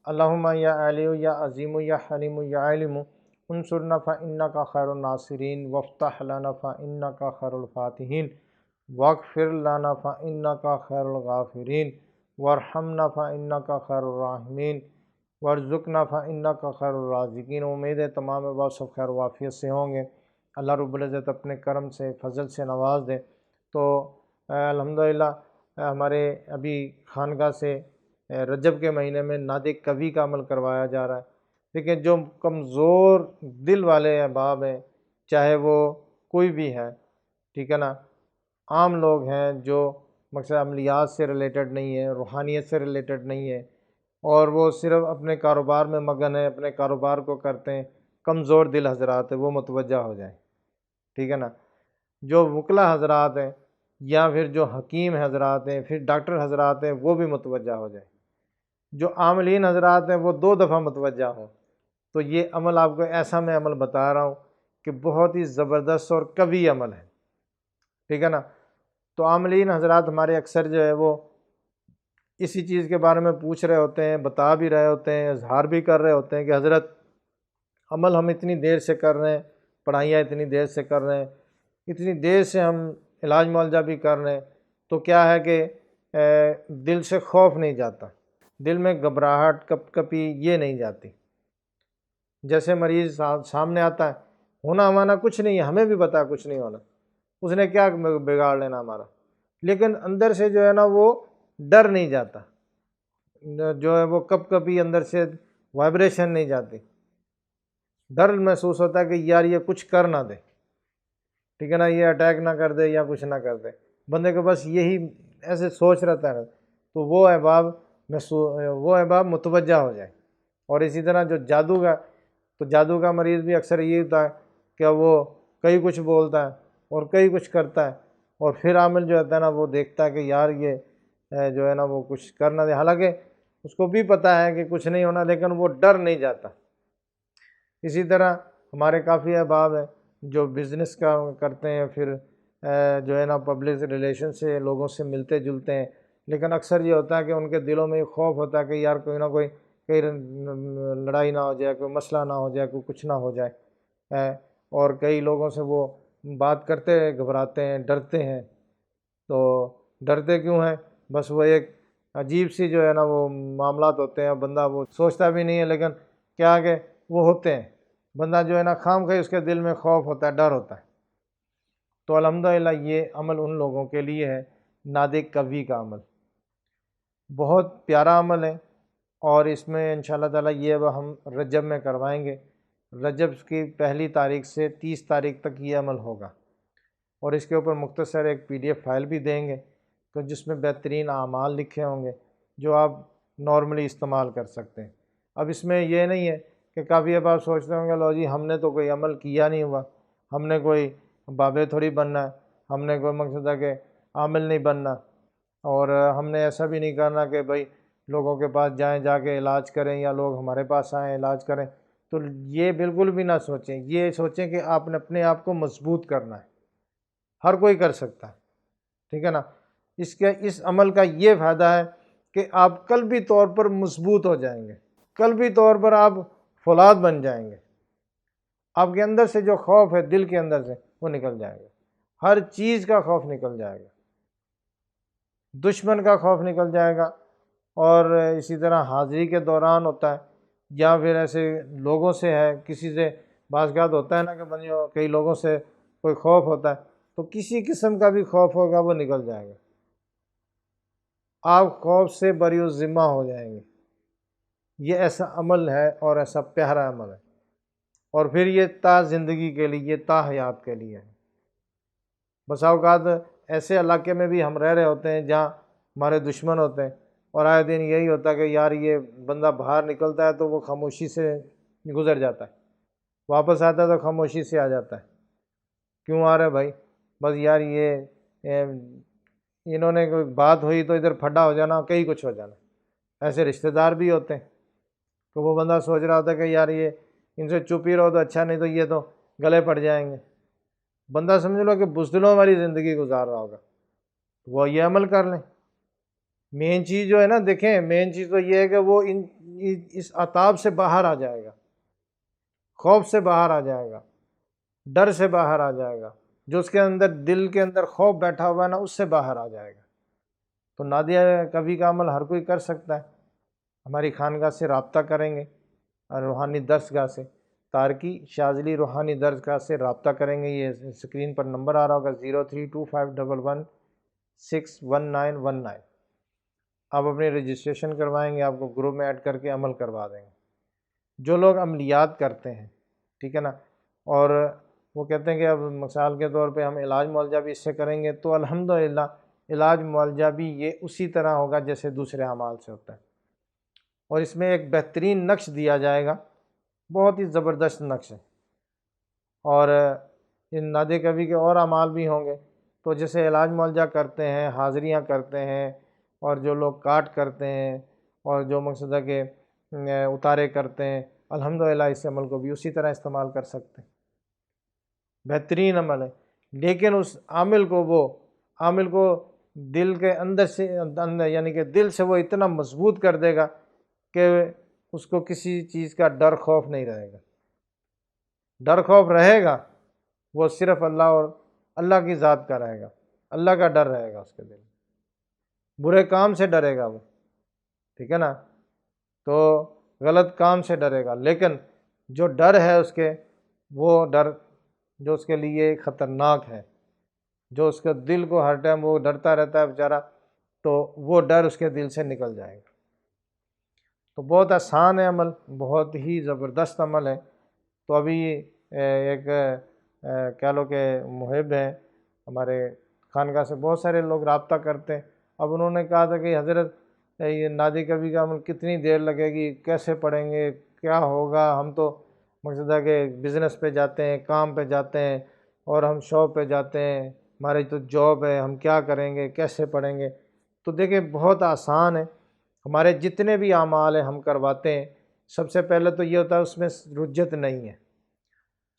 اللہم یا علی یا عظیم یا حلیم یا علم انصرنا فإنک خیر الناصرین وافتح لنا فإنک خیر الفاتحین واغفر لنا فإنک خیر الغافرین وارحمنا فإنک خیر الراحمین وارزقنا فإنک خیر الرازقین۔ امید ہے تمام احباب سب خیر و عافیت سے ہوں گے، اللہ رب العزت اپنے کرم سے فضل سے نواز دے۔ تو الحمدللہ ہمارے ابھی خانقاہ سے رجب کے مہینے میں نعت کوی کا عمل کروایا جا رہا ہے، لیکن جو کمزور دل والے احباب ہیں، چاہے وہ کوئی بھی ہے، ٹھیک ہے نا، عام لوگ ہیں جو مقصد عملیات سے ریلیٹڈ نہیں ہے، روحانیت سے ریلیٹڈ نہیں ہے، اور وہ صرف اپنے کاروبار میں مگن ہیں، اپنے کاروبار کو کرتے ہیں، کمزور دل حضرات ہیں، وہ متوجہ ہو جائیں، ٹھیک ہے نا۔ جو وکلا حضرات ہیں یا پھر جو حکیم حضرات ہیں، پھر ڈاکٹر حضرات ہیں، وہ بھی متوجہ ہو جائیں۔ جو عاملین حضرات ہیں وہ 2 دفعہ متوجہ ہوں۔ تو یہ عمل آپ کو ایسا میں عمل بتا رہا ہوں کہ بہت ہی زبردست اور قوی عمل ہے، ٹھیک ہے نا۔ تو عاملین حضرات ہمارے اکثر جو ہے وہ اسی چیز کے بارے میں پوچھ رہے ہوتے ہیں، بتا بھی رہے ہوتے ہیں، اظہار بھی کر رہے ہوتے ہیں کہ حضرت عمل ہم اتنی دیر سے کر رہے ہیں، پڑھائیاں اتنی دیر سے کر رہے ہیں، اتنی دیر سے ہم علاج معالجہ بھی کر رہے ہیں، تو کیا ہے کہ دل سے خوف نہیں جاتا، دل میں گھبراہٹ کپ کپی یہ نہیں جاتی۔ جیسے مریض سامنے آتا ہے، ہونا ہمارا کچھ نہیں ہے، ہمیں بھی پتا کچھ نہیں ہونا، اس نے کیا بگاڑ لینا ہمارا، لیکن اندر سے جو ہے نا وہ ڈر نہیں جاتا، جو ہے وہ کپ کپی اندر سے وائبریشن نہیں جاتی، ڈر محسوس ہوتا ہے کہ یار یہ کچھ کر نہ دے، ٹھیک ہے نا، یہ اٹیک نہ کر دے یا کچھ نہ کر دے، بندے کو بس یہی ایسے سوچ رہتا ہے، تو وہ احباب متوجہ ہو جائے۔ اور اسی طرح جو جادو کا مریض بھی اکثر یہ ہوتا ہے کہ وہ کئی کچھ بولتا ہے اور کئی کچھ کرتا ہے، اور پھر عامل جو ہوتا ہے نا وہ دیکھتا ہے کہ یار یہ جو ہے نا وہ کچھ کر نہ دے، حالانکہ اس کو بھی پتہ ہے کہ کچھ نہیں ہونا، لیکن وہ ڈر نہیں جاتا۔ اسی طرح ہمارے کافی احباب ہیں جو بزنس کا کرتے ہیں، پھر جو ہے نا پبلک ریلیشن سے لوگوں سے ملتے جلتے ہیں، لیکن اکثر یہ ہوتا ہے کہ ان کے دلوں میں خوف ہوتا ہے کہ یار کوئی نہ کوئی کہیں لڑائی نہ ہو جائے، کوئی مسئلہ نہ ہو جائے، کوئی کچھ نہ ہو جائے، اور کئی لوگوں سے وہ بات کرتے گھبراتے ہیں، ڈرتے ہیں۔ تو ڈرتے کیوں ہیں؟ بس وہ ایک عجیب سی جو ہے نا وہ معاملات ہوتے ہیں، بندہ وہ سوچتا بھی نہیں ہے، لیکن کیا کہ وہ ہوتے ہیں، بندہ جو ہے نا خام خواہ اس کے دل میں خوف ہوتا ہے، ڈر ہوتا ہے۔ تو الحمدللہ یہ عمل ان لوگوں کے لیے ہے، نعت کوی کا عمل بہت پیارا عمل ہے، اور اس میں انشاءاللہ تعالیٰ یہ اب ہم رجب میں کروائیں گے، رجب کی 1 تاریخ سے 30 تاریخ تک یہ عمل ہوگا، اور اس کے اوپر مختصر ایک PDF فائل بھی دیں گے تو جس میں بہترین اعمال لکھے ہوں گے جو آپ نارملی استعمال کر سکتے ہیں۔ اب اس میں یہ نہیں ہے کہ کافی اب آپ سوچتے ہوں گے لو جی ہم نے تو کوئی عمل کیا نہیں ہوا، ہم نے کوئی بابے تھوڑی بننا ہے، ہم نے کوئی مقصد ہے کہ عامل نہیں بننا، اور ہم نے ایسا بھی نہیں کرنا کہ بھائی لوگوں کے پاس جائیں، جا کے علاج کریں، یا لوگ ہمارے پاس آئیں علاج کریں۔ تو یہ بالکل بھی نہ سوچیں، یہ سوچیں کہ آپ نے اپنے آپ کو مضبوط کرنا ہے، ہر کوئی کر سکتا ہے، ٹھیک ہے نا۔ اس عمل کا یہ فائدہ ہے کہ آپ قلبی طور پر مضبوط ہو جائیں گے، قلبی طور پر آپ فولاد بن جائیں گے، آپ کے اندر سے جو خوف ہے دل کے اندر سے وہ نکل جائے گا، ہر چیز کا خوف نکل جائے گا، دشمن کا خوف نکل جائے گا، اور اسی طرح حاضری کے دوران ہوتا ہے، یا پھر ایسے لوگوں سے ہے، کسی سے بعض اوقات ہوتا ہے نا کہ بندیوں کئی لوگوں سے کوئی خوف ہوتا ہے، تو کسی قسم کا بھی خوف ہوگا وہ نکل جائے گا، آپ خوف سے بری الذمہ ہو جائیں گے۔ یہ ایسا عمل ہے اور ایسا پیارا عمل ہے، اور پھر یہ تا زندگی کے لیے، تا حیات کے لیے ہے۔ بس اوقات ایسے علاقے میں بھی ہم رہ رہے ہوتے ہیں جہاں ہمارے دشمن ہوتے ہیں، اور آئے دن یہی ہوتا ہے کہ یار یہ بندہ باہر نکلتا ہے تو وہ خاموشی سے گزر جاتا ہے، واپس آتا ہے تو خاموشی سے آ جاتا ہے۔ کیوں آ رہے بھائی؟ بس یار یہ انہوں نے کوئی بات ہوئی تو ادھر پھڈا ہو جانا، کئی کچھ ہو جانا۔ ایسے رشتہ دار بھی ہوتے ہیں تو وہ بندہ سوچ رہا ہوتا ہے کہ یار یہ ان سے چپ ہی رہو تو اچھا، نہیں تو یہ تو گلے پڑ جائیں گے۔ بندہ سمجھ لو کہ بزدلوں والی زندگی گزار رہا ہوگا، وہ یہ عمل کر لیں، مین چیز جو ہے نا، دیکھیں مین چیز تو یہ ہے کہ وہ اس عطاب سے باہر آ جائے گا، خوف سے باہر آ جائے گا، ڈر سے باہر آ جائے گا، جو اس کے اندر دل کے اندر خوف بیٹھا ہوا ہے نا، اس سے باہر آ جائے گا۔ تو نادیہ کبھی کا عمل ہر کوئی کر سکتا ہے، ہماری خانقاہ سے رابطہ کریں گے اور روحانی درسگاہ سے، تارکی شاذلی روحانی درسگاہ سے رابطہ کریں گے۔ یہ اسکرین پر نمبر آ رہا ہوگا 032511611919۔ آپ اپنی رجسٹریشن کروائیں گے، آپ کو گروپ میں ایڈ کر کے عمل کروا دیں گے۔ جو لوگ عملیات کرتے ہیں، ٹھیک ہے نا، اور وہ کہتے ہیں کہ اب مثال کے طور پہ ہم علاج معالجہ بھی اس سے کریں گے، تو الحمدللہ علاج معالجہ بھی یہ اسی طرح ہوگا جیسے دوسرے اعمال سے ہوتا ہے، اور اس میں ایک بہترین نقش دیا جائے گا، بہت ہی زبردست نقش ہے۔ اور ان نادیہ کبھی کے اور اعمال بھی ہوں گے، تو جیسے علاج معالجہ کرتے ہیں، حاضریاں کرتے ہیں، اور جو لوگ کاٹ کرتے ہیں، اور جو مقصد ہے کہ اتارے کرتے ہیں، الحمدللہ اس عمل کو بھی اسی طرح استعمال کر سکتے ہیں۔ بہترین عمل ہے، لیکن اس عامل کو دل کے اندر سے یعنی کہ دل سے وہ اتنا مضبوط کر دے گا کہ اس کو کسی چیز کا ڈر خوف نہیں رہے گا۔ ڈر خوف رہے گا وہ صرف اللہ اور اللہ کی ذات کا رہے گا، اللہ کا ڈر رہے گا اس کے دل میں، برے کام سے ڈرے گا وہ، ٹھیک ہے نا، تو غلط کام سے ڈرے گا، لیکن جو ڈر ہے اس کے، وہ ڈر جو اس کے لیے خطرناک ہے، جو اس کے دل کو ہر ٹائم وہ ڈرتا رہتا ہے بیچارہ، تو وہ ڈر اس کے دل سے نکل جائے گا۔ تو بہت آسان ہے عمل، بہت ہی زبردست عمل ہے۔ تو ابھی ایک کہہ لو کہ محب ہیں ہمارے خانقاہ سے، بہت سارے لوگ رابطہ کرتے ہیں۔ اب انہوں نے کہا تھا کہ حضرت یہ نادی کبھی کا عمل کتنی دیر لگے گی، کیسے پڑھیں گے، کیا ہوگا؟ ہم تو مقصد ہے کہ بزنس پہ جاتے ہیں، کام پہ جاتے ہیں، اور ہم شاپ پہ جاتے ہیں، ہماری تو جاب ہے، ہم کیا کریں گے، کیسے پڑھیں گے؟ تو دیکھیں بہت آسان ہے، ہمارے جتنے بھی اعمال ہیں ہم کرواتے ہیں، سب سے پہلے تو یہ ہوتا ہے اس میں رجت نہیں ہے،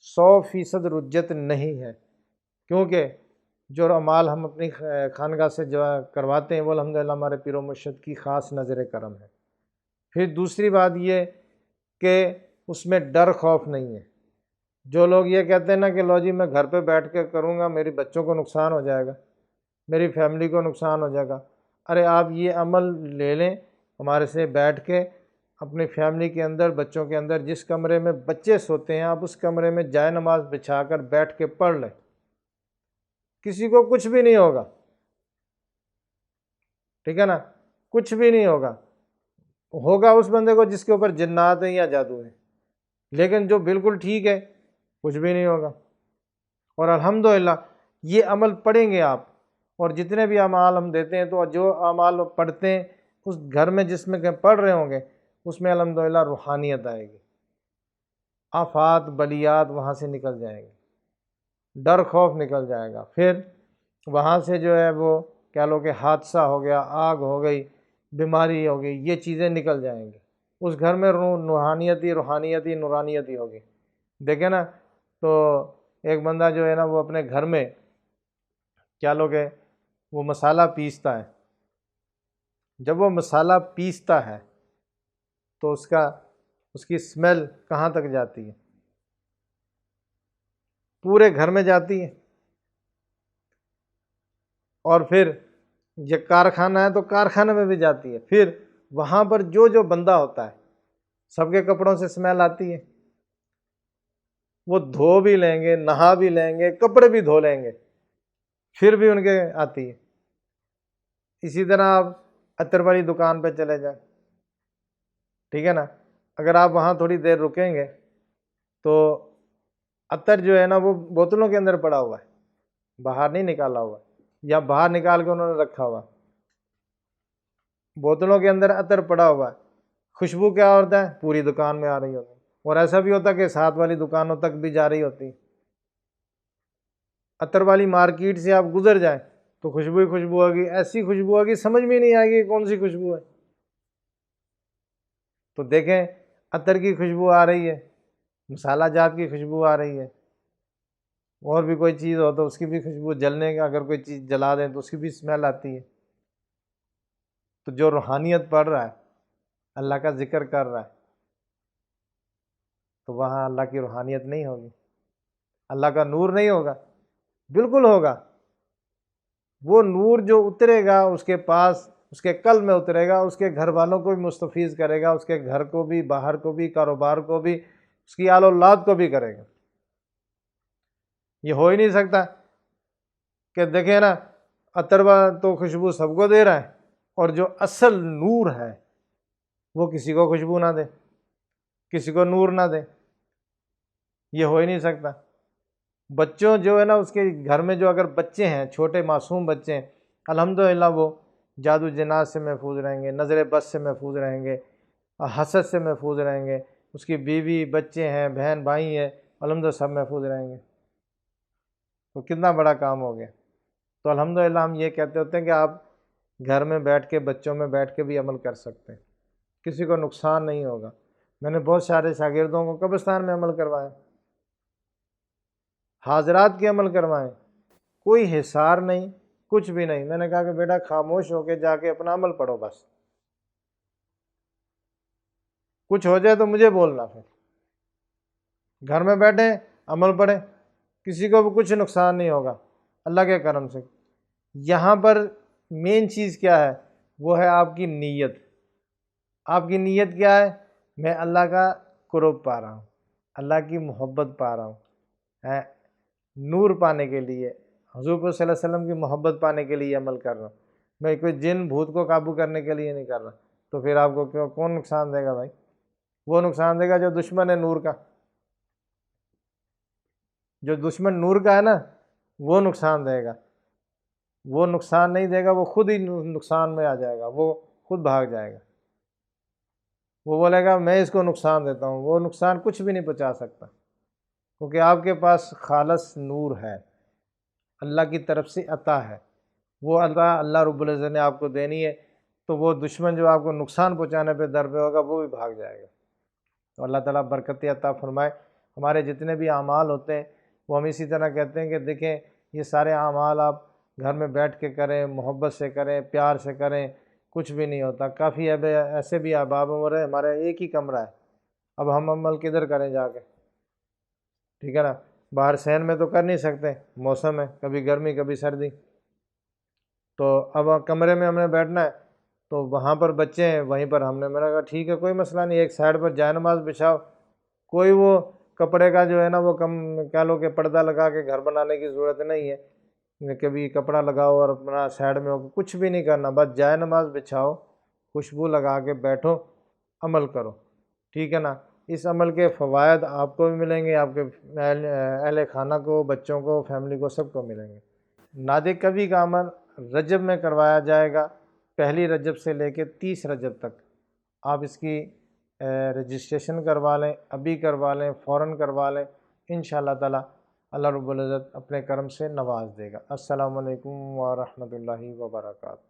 100% رجت نہیں ہے، کیونکہ جو اعمال ہم اپنی خانقاہ سے جو کرواتے ہیں وہ الحمدللہ ہمارے پیر و مرشد کی خاص نظر کرم ہے۔ پھر دوسری بات یہ کہ اس میں ڈر خوف نہیں ہے۔ جو لوگ یہ کہتے ہیں نا کہ لو جی میں گھر پہ بیٹھ کے کروں گا، میری بچوں کو نقصان ہو جائے گا، میری فیملی کو نقصان ہو جائے گا، ارے آپ یہ عمل لے لیں ہمارے سے بیٹھ کے، اپنی فیملی کے اندر، بچوں کے اندر، جس کمرے میں بچے سوتے ہیں آپ اس کمرے میں جائے نماز بچھا کر بیٹھ کے پڑھ لیں، کسی کو کچھ بھی نہیں ہوگا، ٹھیک ہے نا، کچھ بھی نہیں ہوگا اس بندے کو جس کے اوپر جنات ہیں یا جادو ہے، لیکن جو بالکل ٹھیک ہے کچھ بھی نہیں ہوگا۔ اور الحمدللہ یہ عمل پڑھیں گے آپ، اور جتنے بھی اعمال ہم دیتے ہیں تو جو اعمال پڑھتے ہیں اس گھر میں جس میں پڑھ رہے ہوں گے اس میں الحمدللہ روحانیت آئے گی، آفات بلیات وہاں سے نکل جائیں گے، ڈر خوف نکل جائے گا، پھر وہاں سے جو ہے وہ کہہ لو کہ حادثہ ہو گیا، آگ ہو گئی، بیماری ہو گئی، یہ چیزیں نکل جائیں گی، اس گھر میں روحانیت ہی نورانیت ہی ہوگی۔ دیکھیں نا، تو ایک بندہ جو ہے نا وہ اپنے گھر میں کیا لو کہ وہ مسالہ پیستا ہے، جب وہ مسالہ پیستا ہے تو اس کی اسمیل کہاں تک جاتی ہے؟ پورے گھر میں جاتی ہے، اور پھر یہ کارخانہ ہے تو کارخانے میں بھی جاتی ہے، پھر وہاں پر جو بندہ ہوتا ہے سب کے کپڑوں سے اسمیل آتی ہے، وہ دھو بھی لیں گے، نہا بھی لیں گے، کپڑے بھی دھو لیں گے، پھر بھی ان کے آتی ہے۔ اسی طرح آپ عطر والی دکان پہ چلے جائیں، ٹھیک ہے نا، اگر آپ وہاں تھوڑی دیر رکیں گے تو عطر جو ہے نا وہ بوتلوں کے اندر پڑا ہوا ہے، باہر نہیں نکالا ہوا، یا باہر نکال کے انہوں نے رکھا ہوا، بوتلوں کے اندر عطر پڑا ہوا ہے، خوشبو کیا ہوتا ہے؟ پوری دکان میں آ رہی ہوتی ہے، اور ایسا بھی ہوتا ہے کہ ساتھ والی دکانوں تک بھی جا رہی ہوتی ہے۔ عطر والی مارکیٹ سے آپ گزر جائیں تو خوشبو ہی خوشبو ہوگی، ایسی خوشبو ہوگی سمجھ میں نہیں آئے گی کون سی خوشبو ہے۔ تو دیکھیں عطر کی خوشبو آ رہی ہے، مسالہ جات کی خوشبو آ رہی ہے، اور بھی کوئی چیز ہو تو اس کی بھی خوشبو، جلنے کا اگر کوئی چیز جلا دیں تو اس کی بھی اسمیل آتی ہے۔ تو جو روحانیت پڑھ رہا ہے، اللہ کا ذکر کر رہا ہے، تو وہاں اللہ کی روحانیت نہیں ہوگی، اللہ کا نور نہیں ہوگا؟ بالکل ہوگا۔ وہ نور جو اترے گا اس کے پاس، اس کے قلب میں اترے گا، اس کے گھر والوں کو بھی مستفیض کرے گا، اس کے گھر کو بھی، باہر کو بھی، کاروبار کو بھی، اس کی آل اولاد کو بھی کرے گا۔ یہ ہو ہی نہیں سکتا کہ دیکھیں نا، عطربہ تو خوشبو سب کو دے رہا ہے اور جو اصل نور ہے وہ کسی کو خوشبو نہ دے، کسی کو نور نہ دے، یہ ہو ہی نہیں سکتا۔ بچوں جو ہے نا، اس کے گھر میں جو اگر بچے ہیں، چھوٹے معصوم بچے ہیں، الحمدللہ وہ جادو جنات سے محفوظ رہیں گے، نظر بد سے محفوظ رہیں گے، حسد سے محفوظ رہیں گے، اس کی بیوی، بچے ہیں، بہن بھائی ہیں، الحمدللہ سب محفوظ رہیں گے۔ تو کتنا بڑا کام ہو گیا۔ تو الحمدللہ ہم یہ کہتے ہوتے ہیں کہ آپ گھر میں بیٹھ کے، بچوں میں بیٹھ کے بھی عمل کر سکتے ہیں، کسی کو نقصان نہیں ہوگا۔ میں نے بہت سارے شاگردوں کو قبرستان میں عمل کروایا، حاضرات کے عمل کروائیں، کوئی حصار نہیں، کچھ بھی نہیں۔ میں نے کہا کہ بیٹا خاموش ہو کے جا کے اپنا عمل پڑھو، بس کچھ ہو جائے تو مجھے بولنا، پھر گھر میں بیٹھیں، عمل پڑھیں، کسی کو بھی کچھ نقصان نہیں ہوگا اللہ کے کرم سے۔ یہاں پر مین چیز کیا ہے؟ وہ ہے آپ کی نیت۔ آپ کی نیت کیا ہے؟ میں اللہ کا قرب پا رہا ہوں، اللہ کی محبت پا رہا ہوں، نور پانے کے لیے، حضور صلی اللہ علیہ وسلم کی محبت پانے کے لیے عمل کر رہا ہوں، میں کوئی جن بھوت کو قابو کرنے کے لیے نہیں کر رہا۔ تو پھر آپ کو کون نقصان دے گا بھائی؟ وہ نقصان دے گا جو دشمن ہے نور کا۔ جو دشمن نور کا ہے نا، وہ نقصان دے گا۔ وہ نقصان نہیں دے گا، وہ خود ہی نقصان میں آ جائے گا، وہ خود بھاگ جائے گا۔ وہ بولے گا میں اس کو نقصان دیتا ہوں، وہ نقصان کچھ بھی نہیں پہنچا سکتا، کیونکہ آپ کے پاس خالص نور ہے، اللہ کی طرف سے عطا ہے، وہ عطا اللہ رب العزت نے آپ کو دینی ہے۔ تو وہ دشمن جو آپ کو نقصان پہنچانے پہ در پہ ہوگا، وہ بھی بھاگ جائے گا۔ تو اللہ تعالیٰ برکت عطا فرمائے۔ ہمارے جتنے بھی اعمال ہوتے ہیں وہ ہم اسی طرح کہتے ہیں کہ دیکھیں یہ سارے اعمال آپ گھر میں بیٹھ کے کریں، محبت سے کریں، پیار سے کریں، کچھ بھی نہیں ہوتا۔ کافی اب ایسے بھی احباب ہو رہے، ہمارا ایک ہی کمرہ ہے، اب ہم عمل کدھر کریں جا کے؟ ٹھیک ہے نا، باہر صحن میں تو کر نہیں سکتے، موسم ہے کبھی گرمی کبھی سردی، تو اب کمرے میں ہم نے بیٹھنا ہے، تو وہاں پر بچے ہیں، وہیں پر ہم نے، میں نے کہا ٹھیک ہے کوئی مسئلہ نہیں، ایک سائڈ پر جائے نماز بچھاؤ، کوئی وہ کپڑے کا جو ہے نا وہ کم کہہ لو کہ پردہ لگا کے گھر بنانے کی ضرورت نہیں ہے، کبھی کپڑا لگاؤ اور اپنا سائڈ میں ہو، کچھ بھی نہیں کرنا، بس جائے نماز بچھاؤ، خوشبو لگا کے بیٹھو، عمل کرو، ٹھیک ہے نا۔ اس عمل کے فوائد آپ کو بھی ملیں گے، آپ کے اہل خانہ کو، بچوں کو، فیملی کو، سب کو ملیں گے۔ نادِ کبھی کا عمل رجب میں کروایا جائے گا، پہلی رجب سے لے کے 30 رجب تک۔ آپ اس کی رجسٹریشن کروا لیں، ابھی کروا لیں، فوراً کروا لیں، انشاءاللہ تعالی اللہ رب العزت اپنے کرم سے نواز دے گا۔ السلام علیکم ورحمۃ اللہ وبرکاتہ۔